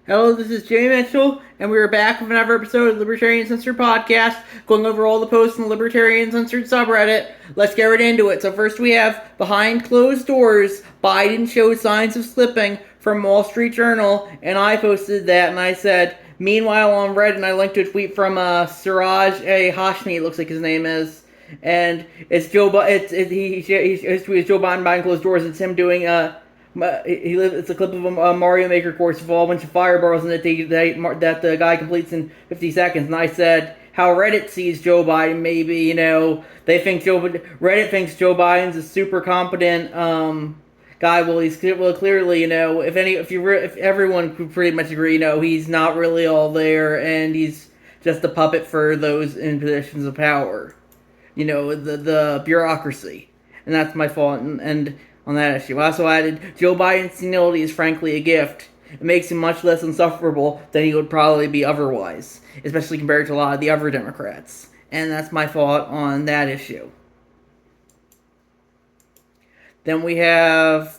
Hello, this is Jay Mitchell, and we are back with another episode of Libertarian Censored Podcast, going over all the posts in the Libertarian Censored subreddit. Let's get right into it. So first we have, behind closed doors, Biden showed signs of slipping from Wall Street Journal, and I posted that, and I said, meanwhile on Reddit, and I linked to a tweet from Siraj A. Hashmi, it looks like his name is, and it's Joe Biden, his tweet is Joe Biden behind closed doors, and it's him doing, it's a clip of a Mario Maker course with a bunch of fireballs and that the guy completes in 50 seconds. And I said how Reddit sees Joe Biden. Maybe Reddit thinks Joe Biden's a super competent guy. Well, he's clearly if everyone could pretty much agree, he's not really all there, and he's just a puppet for those in positions of power. The bureaucracy, and that's my fault. And on that issue, I also added, Joe Biden's senility is frankly a gift. It makes him much less insufferable than he would probably be otherwise, especially compared to a lot of the other Democrats. And that's my fault on that issue. Then we have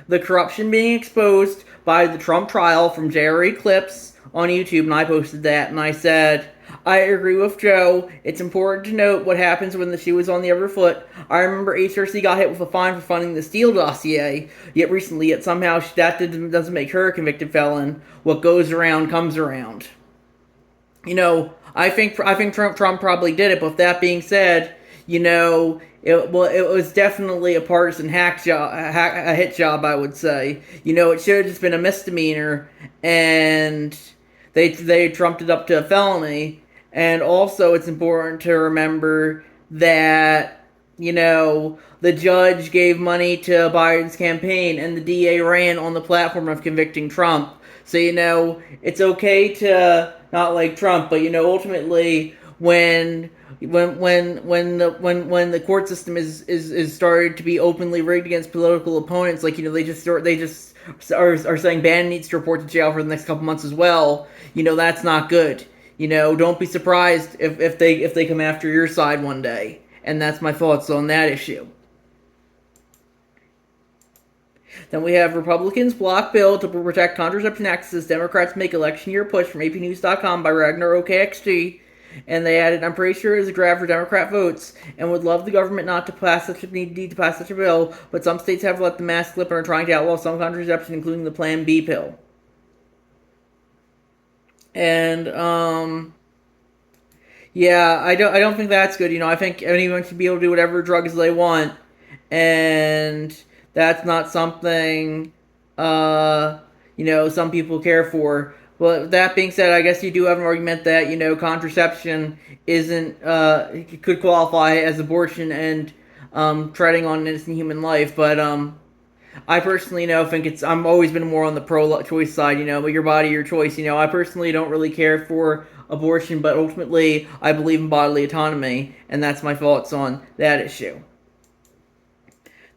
the corruption being exposed by the Trump trial from JRE Clips on YouTube, and I posted that, and I said, I agree with Joe. It's important to note what happens when the shoe is on the other foot. I remember HRC got hit with a fine for funding the Steele dossier, yet somehow that doesn't make her a convicted felon. What goes around comes around. I think Trump probably did it, but with that being said, it was definitely a partisan a hit job, I would say. It should have just been a misdemeanor, and they trumped it up to a felony. And also, it's important to remember that, the judge gave money to Biden's campaign, and the DA ran on the platform of convicting Trump. So, it's okay to not like Trump, but, ultimately, when the court system is started to be openly rigged against political opponents, like, they just are saying Bannon needs to report to jail for the next couple months as well, that's not good. Don't be surprised if they come after your side one day. And that's my thoughts on that issue. Then we have Republicans block bill to protect contraception access. Democrats make election year push from APnews.com by Ragnar OKXG. And they added, I'm pretty sure it's a grab for Democrat votes and would love the government not to need to pass such a bill, but some states have let the mask slip and are trying to outlaw some contraception, including the Plan B pill. And I don't think that's good. I think anyone should be able to do whatever drugs they want, and that's not something some people care for. But that being said, I guess you do have an argument that contraception isn't could qualify as abortion and treading on innocent human life, but I personally, I'm always been more on the pro-choice side, but your body, your choice. I personally don't really care for abortion, but ultimately, I believe in bodily autonomy, and that's my thoughts on that issue.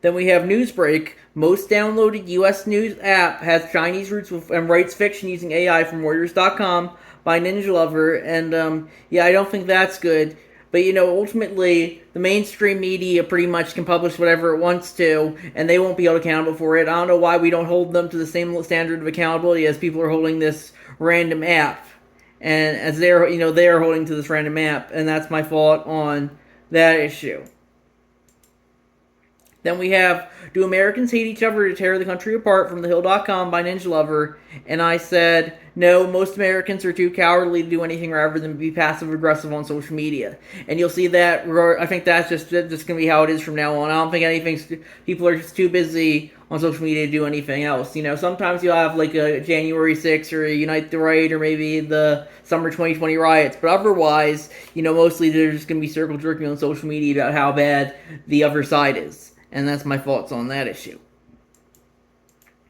Then we have Newsbreak. Most downloaded U.S. news app has Chinese roots and writes fiction using AI from Reuters.com by Ninja Lover, and I don't think that's good. But, ultimately, the mainstream media pretty much can publish whatever it wants to, and they won't be held accountable for it. I don't know why we don't hold them to the same standard of accountability as people are holding this random app. And as they're holding to this random app, and that's my fault on that issue. Then we have, do Americans hate each other to tear the country apart from thehill.com by Ninja Lover? And I said, no, most Americans are too cowardly to do anything rather than be passive-aggressive on social media. And you'll see that, I think that's just going to be how it is from now on. I don't think people are just too busy on social media to do anything else. Sometimes you'll have like a January 6th or a Unite the Right or maybe the summer 2020 riots. But otherwise, mostly they're just going to be circle jerking on social media about how bad the other side is. And that's my thoughts on that issue.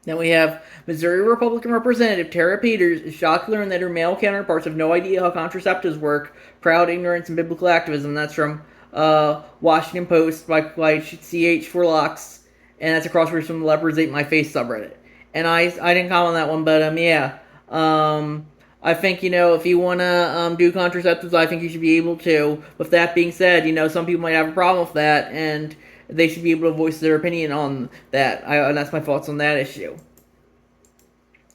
Then we have Missouri Republican Representative Tara Peters is shocked to learn that her male counterparts have no idea how contraceptives work. Proud ignorance and biblical activism. That's from Washington Post by CH for Locks. And that's a cross reference from the Leopards Ate My Face subreddit. And I didn't comment on that one, but I think, if you want to do contraceptives, I think you should be able to. With that being said, some people might have a problem with that, and they should be able to voice their opinion on that. And that's my thoughts on that issue.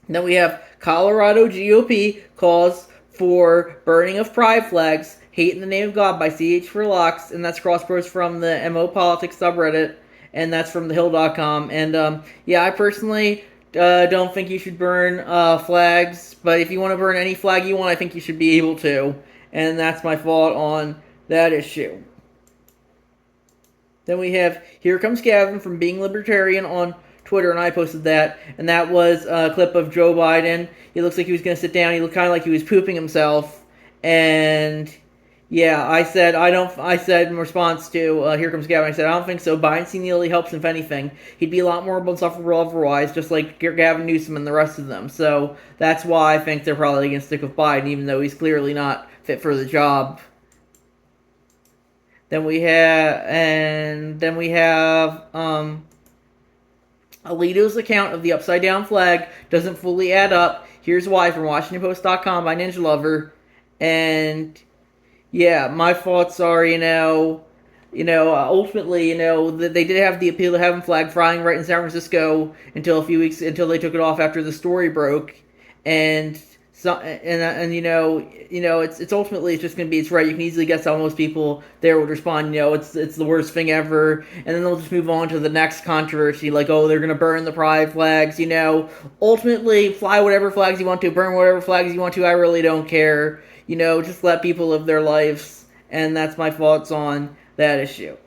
Then we have Colorado GOP calls for burning of pride flags, hate in the name of God by CH for Locks, and that's cross-post from the MO Politics subreddit, and that's from thehill.com. And yeah, I personally don't think you should burn flags, but if you want to burn any flag you want, I think you should be able to. And that's my thought on that issue. Then we have Here Comes Gavin from Being Libertarian on Twitter, and I posted that, and that was a clip of Joe Biden. He looks like he was going to sit down. He looked kind of like he was pooping himself, and yeah, I said in response to Here Comes Gavin, I said I don't think so. Biden nearly helps him if anything. He'd be a lot more insufferable otherwise, just like Gavin Newsom and the rest of them. So that's why I think they're probably going to stick with Biden, even though he's clearly not fit for the job. Then we have Alito's account of the upside down flag doesn't fully add up. Here's why from WashingtonPost.com by Ninja Lover. And yeah, my thoughts are, ultimately, they did have the Appeal to Heaven flag flying right in San Francisco until they took it off after the story broke. And so, it's ultimately it's just gonna be it's right. You can easily guess how most people there would respond. It's the worst thing ever, and then they'll just move on to the next controversy, like they're gonna burn the pride flags. Ultimately fly whatever flags you want to, burn whatever flags you want to. I really don't care. Just let people live their lives, and that's my thoughts on that issue.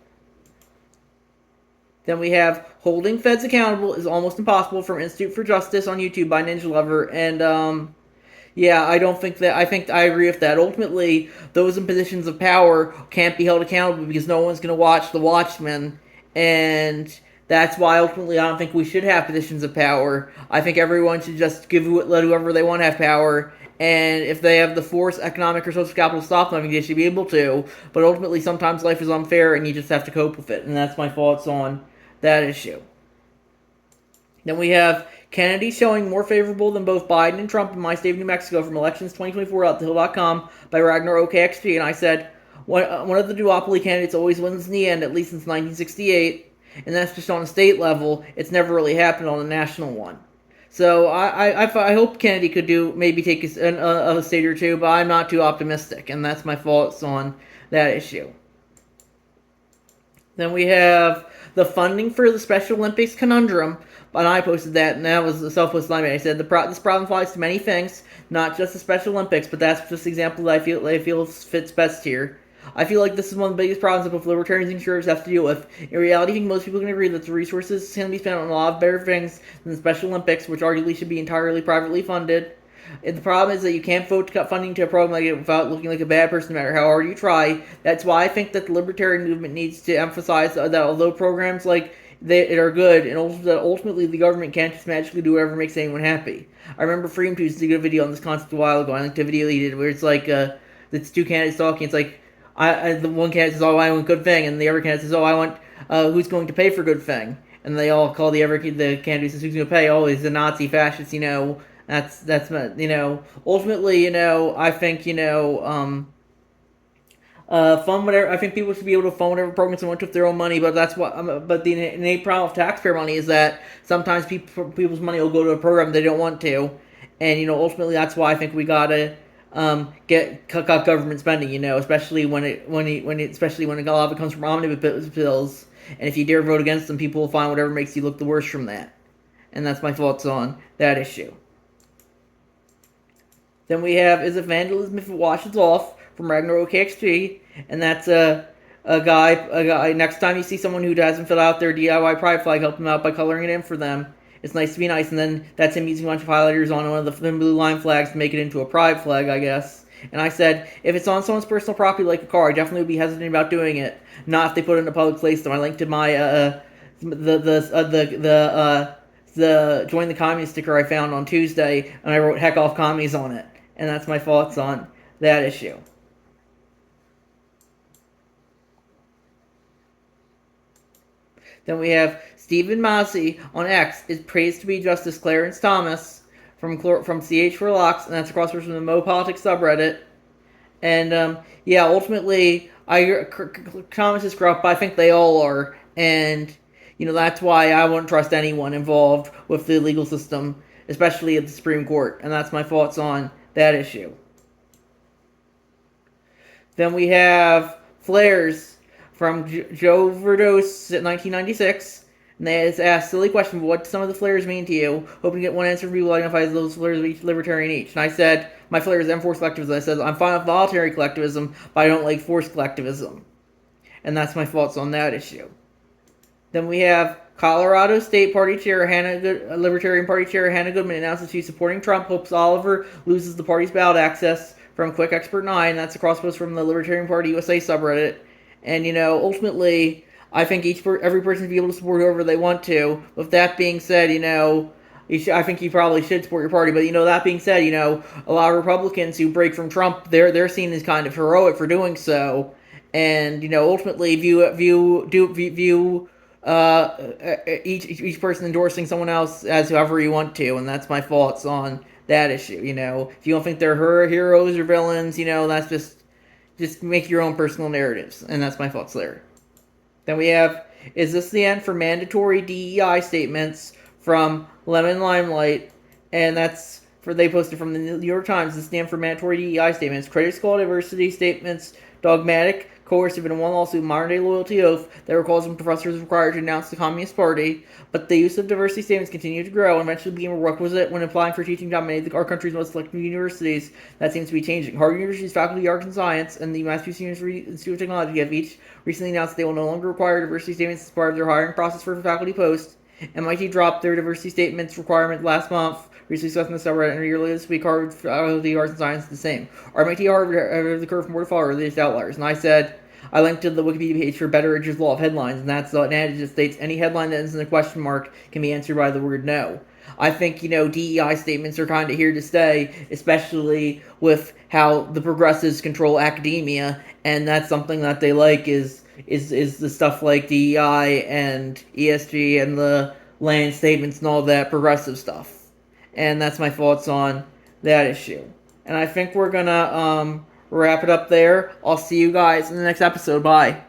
Then we have Holding Feds Accountable is Almost Impossible from Institute for Justice on YouTube by Ninja Lover, and yeah, I think I agree with that. Ultimately, those in positions of power can't be held accountable because no one's going to watch The Watchmen, and that's why ultimately I don't think we should have positions of power. I think everyone should just let whoever they want have power, and if they have the force, economic, or social capital to stop them, I think they should be able to. But ultimately, sometimes life is unfair, and you just have to cope with it, and that's my thoughts on that issue. Then we have Kennedy showing more favorable than both Biden and Trump in my state of New Mexico from elections 2024 at thehill.com by Ragnar OKXP. And I said, one of the duopoly candidates always wins in the end, at least since 1968. And that's just on a state level. It's never really happened on a national one. So I hope Kennedy could maybe take a state or two, but I'm not too optimistic. And that's my thoughts on that issue. Then we have the funding for the Special Olympics conundrum, and I posted that, and that was a self-posted line. I said this problem applies to many things, not just the Special Olympics, but that's just the example that I feel fits best here. I feel like this is one of the biggest problems that both libertarians and conservatives have to deal with. In reality, I think most people can agree that the resources can be spent on a lot of better things than the Special Olympics, which arguably should be entirely privately funded. And the problem is that you can't vote to cut funding to a program like it without looking like a bad person, no matter how hard you try. That's why I think that the libertarian movement needs to emphasize that although programs like that are good, and ultimately the government can't just magically do whatever makes anyone happy. I remember Freedom Tuesday did a good video on this concept a while ago. I linked a video he did where it's like it's two candidates talking. It's like the one candidate says, "Oh, I want good thing," and the other candidate says, "Oh, I want who's going to pay for good thing?" And they all call the candidate who says, "Who's going to pay?" Oh, he's a Nazi fascist, That's ultimately, I think, fund whatever. I think people should be able to fund whatever programs they want with their own money. But that's what. But the innate problem of taxpayer money is that sometimes people's money will go to a program they don't want to, and ultimately that's why I think we gotta cut government spending. Especially when a lot of it comes from omnibus bills, and if you dare vote against them, people will find whatever makes you look the worst from that. And that's my thoughts on that issue. Then we have Is It Vandalism If It Washes Off from Ragnar OKXG, and that's a guy. Next time you see someone who hasn't filled out their DIY pride flag, help them out by coloring it in for them. It's nice to be nice, and then that's him using a bunch of highlighters on one of the thin blue line flags to make it into a pride flag, I guess. And I said, if it's on someone's personal property like a car, I definitely would be hesitant about doing it. Not if they put it in a public place. So I linked to my the Join the Communist sticker I found on Tuesday, and I wrote "Heck off commies" on it. And that's my thoughts on that issue. Then we have Stephen Massey on X is praised to be Justice Clarence Thomas from CH for Locks, and that's across from the Mo Politics subreddit. And yeah, ultimately, Thomas is corrupt, but I think they all are, and that's why I wouldn't trust anyone involved with the legal system. especially at the Supreme Court. And that's my thoughts on that issue. Then we have flares from Joe Verdos at 1996. And they asked silly question, what do some of the flares mean to you? Hoping to get one answer from people identifies those flares of each libertarian each. And I said, my flare is enforced collectivism. I said, I'm fine with voluntary collectivism, but I don't like forced collectivism. And that's my thoughts on that issue. Then we have Colorado State Party Chair Libertarian Party Chair Hannah Goodman announces she's supporting Trump, hopes Oliver loses the party's ballot access from Quick Expert 9. That's a cross post from the Libertarian Party USA subreddit. And, ultimately, I think every person should be able to support whoever they want to. With that being said, I think you probably should support your party. But, that being said, a lot of Republicans who break from Trump, they're seen as kind of heroic for doing so. And, ultimately, view each person endorsing someone else as whoever you want to. And that's my thoughts on that issue. If you don't think they're heroes or villains, that's just make your own personal narratives. And that's my thoughts there. Then we have, is this the end for mandatory DEI statements from Lemon Limelight? And that's they posted from the New York Times. This is the end for mandatory DEI statements. Critics call diversity statements dogmatic, coercive, and in one lawsuit, modern-day loyalty oath that recalls when professors required to announce the Communist Party. But the use of diversity statements continued to grow and eventually became a requisite when applying for teaching jobs at many of our country's most selective universities. That seems to be changing. Harvard University's Faculty of Arts and Science and the Massachusetts Institute of Technology have each recently announced they will no longer require diversity statements as part of their hiring process for faculty posts. MIT dropped their diversity statements requirement last month, recently discussed in the subreddit, and earlier this week, Harvard Faculty of Arts and Science did the same. MIT Harvard have the curve from more to follow, or the latest outliers. And I said, I linked to the Wikipedia page for Betteridge's Law of Headlines, and that's an adage that states any headline that ends in a question mark can be answered by the word no. I think, DEI statements are kind of here to stay, especially with how the progressives control academia, and that's something that they like is the stuff like DEI and ESG and the land statements and all that progressive stuff. And that's my thoughts on that issue. And I think we're gonna wrap it up there. I'll see you guys in the next episode. Bye.